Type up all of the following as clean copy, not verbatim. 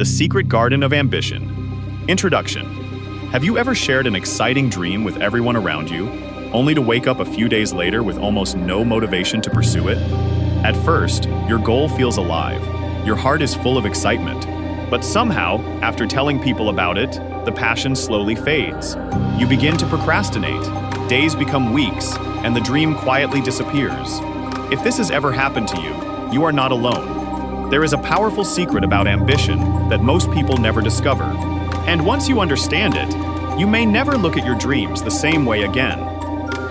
The Secret Garden of Ambition. Introduction. Have you ever shared an exciting dream with everyone around you, only to wake up a few days later with almost no motivation to pursue it? At first, your goal feels alive. Your heart is full of excitement. But somehow, after telling people about it, the passion slowly fades. You begin to procrastinate. Days become weeks, and the dream quietly disappears. If this has ever happened to you, you are not alone. There is a powerful secret about ambition that most people never discover. And once you understand it, you may never look at your dreams the same way again.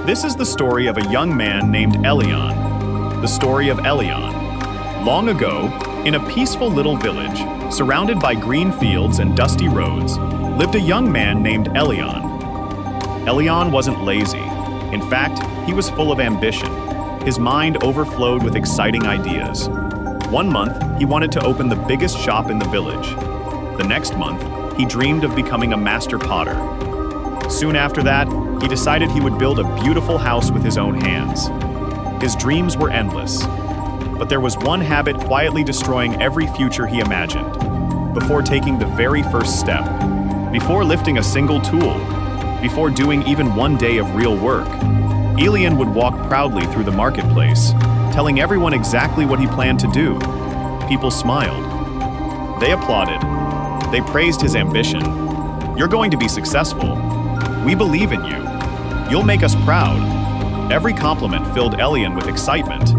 This is the story of a young man named Elleon. The story of Elleon. Long ago, in a peaceful little village, surrounded by green fields and dusty roads, lived a young man named Elleon. Elleon wasn't lazy. In fact, he was full of ambition. His mind overflowed with exciting ideas. One month, he wanted to open the biggest shop in the village. The next month, he dreamed of becoming a master potter. Soon after that, he decided he would build a beautiful house with his own hands. His dreams were endless. But there was one habit quietly destroying every future he imagined. Before taking the very first step, before lifting a single tool, before doing even one day of real work, Elleon would walk proudly through the marketplace, telling everyone exactly what he planned to do. People smiled. They applauded. They praised his ambition. "You're going to be successful. We believe in you. You'll make us proud." Every compliment filled Elleon with excitement.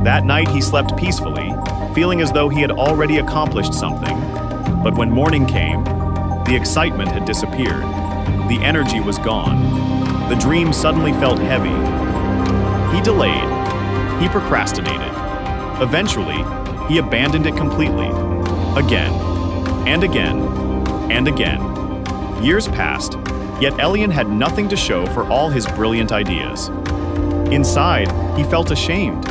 That night he slept peacefully, feeling as though he had already accomplished something. But when morning came, the excitement had disappeared. The energy was gone. The dream suddenly felt heavy. He delayed. He procrastinated. Eventually, he abandoned it completely. Again, and again, and again. Years passed, yet Elleon had nothing to show for all his brilliant ideas. Inside, he felt ashamed.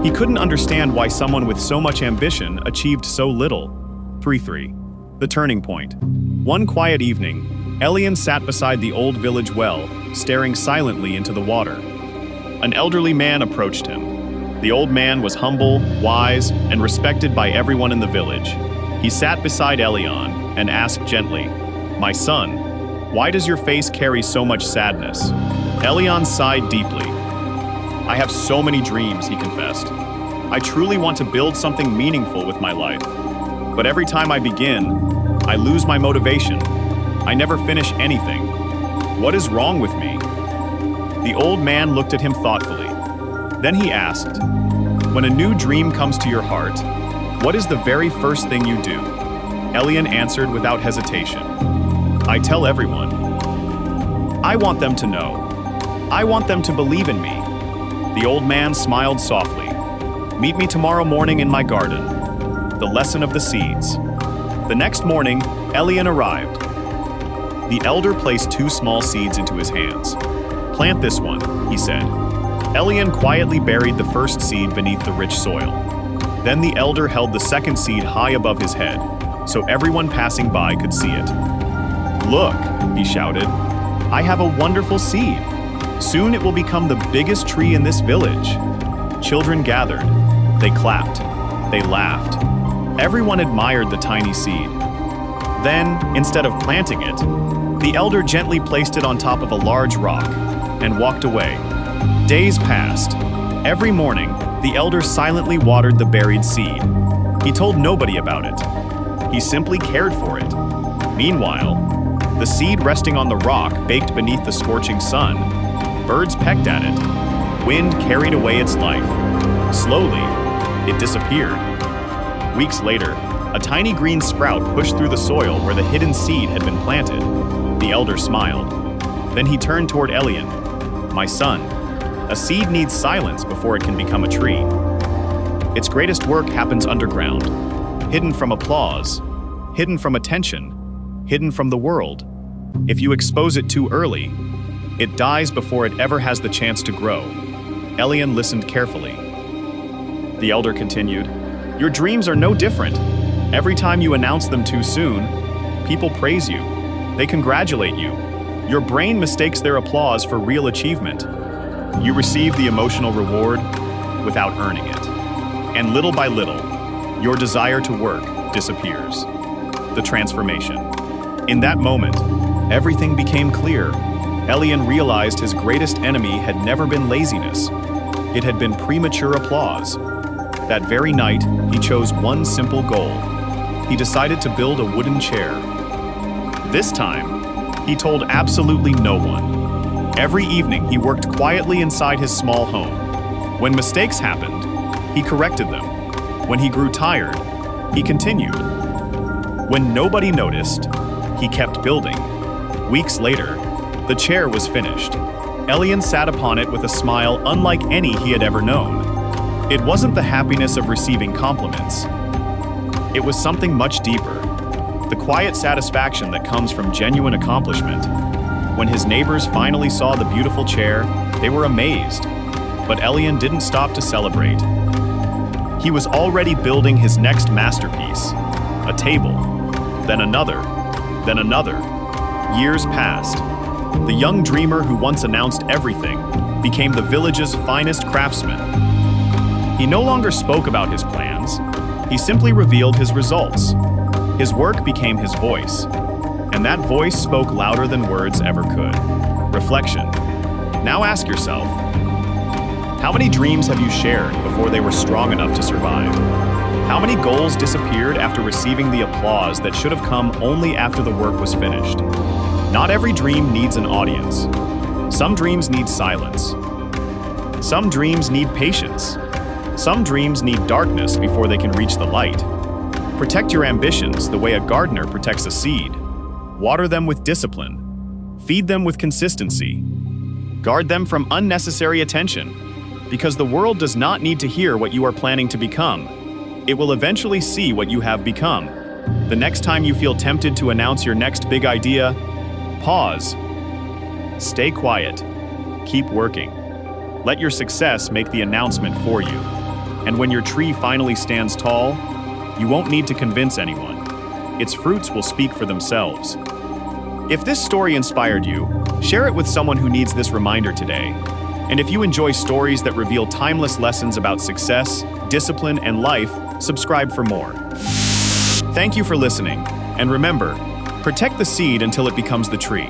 He couldn't understand why someone with so much ambition achieved so little. 3-3. The turning point. One quiet evening, Elleon sat beside the old village well, staring silently into the water. An elderly man approached him. The old man was humble, wise, and respected by everyone in the village. He sat beside Elleon and asked gently, "My son, why does your face carry so much sadness?" Elleon sighed deeply. "I have so many dreams," he confessed. "I truly want to build something meaningful with my life. But every time I begin, I lose my motivation. I never finish anything. What is wrong with me?" The old man looked at him thoughtfully. Then he asked, "When a new dream comes to your heart, what is the very first thing you do?" Elleon answered without hesitation, "I tell everyone. I want them to know. I want them to believe in me." The old man smiled softly. "Meet me tomorrow morning in my garden." The lesson of the seeds. The next morning, Elleon arrived. The elder placed 2 small seeds into his hands. "Plant this one," he said. Elleon quietly buried the first seed beneath the rich soil. Then the elder held the second seed high above his head, so everyone passing by could see it. "Look," he shouted, "I have a wonderful seed. Soon it will become the biggest tree in this village." Children gathered. They clapped. They laughed. Everyone admired the tiny seed. Then, instead of planting it, the elder gently placed it on top of a large rock and walked away. Days passed. Every morning, the elder silently watered the buried seed. He told nobody about it. He simply cared for it. Meanwhile, the seed resting on the rock baked beneath the scorching sun. Birds pecked at it. Wind carried away its life. Slowly, it disappeared. Weeks later, a tiny green sprout pushed through the soil where the hidden seed had been planted. The elder smiled. Then he turned toward Elleon. "My son, a seed needs silence before it can become a tree. Its greatest work happens underground, hidden from applause, hidden from attention, hidden from the world. If you expose it too early, it dies before it ever has the chance to grow." Elleon listened carefully. The elder continued, "Your dreams are no different. Every time you announce them too soon, people praise you. They congratulate you. Your brain mistakes their applause for real achievement. You receive the emotional reward without earning it. And little by little, your desire to work, disappears. The transformation. In that moment, everything became clear. Elleon realized his greatest enemy had never been laziness. It had been premature applause. That very night, he chose one simple goal. He decided to build a wooden chair. This time, he told absolutely no one. Every evening, he worked quietly inside his small home. When mistakes happened, he corrected them. When he grew tired, he continued. When nobody noticed, he kept building. Weeks later, the chair was finished. Elleon sat upon it with a smile unlike any he had ever known. It wasn't the happiness of receiving compliments. It was something much deeper. The quiet satisfaction that comes from genuine accomplishment. When his neighbors finally saw the beautiful chair, they were amazed. But Elleon didn't stop to celebrate. He was already building his next masterpiece. A table, then another, then another. Years passed. The young dreamer who once announced everything became the village's finest craftsman. He no longer spoke about his plans. He simply revealed his results. His work became his voice, and that voice spoke louder than words ever could. Reflection. Now ask yourself, how many dreams have you shared before they were strong enough to survive? How many goals disappeared after receiving the applause that should have come only after the work was finished? Not every dream needs an audience. Some dreams need silence. Some dreams need patience. Some dreams need darkness before they can reach the light. Protect your ambitions the way a gardener protects a seed. Water them with discipline. Feed them with consistency. Guard them from unnecessary attention. Because the world does not need to hear what you are planning to become. It will eventually see what you have become. The next time you feel tempted to announce your next big idea, pause. Stay quiet. Keep working. Let your success make the announcement for you. And when your tree finally stands tall, you won't need to convince anyone. Its fruits will speak for themselves. If this story inspired you, share it with someone who needs this reminder today. And if you enjoy stories that reveal timeless lessons about success, discipline, and life, subscribe for more. Thank you for listening, and remember, protect the seed until it becomes the tree.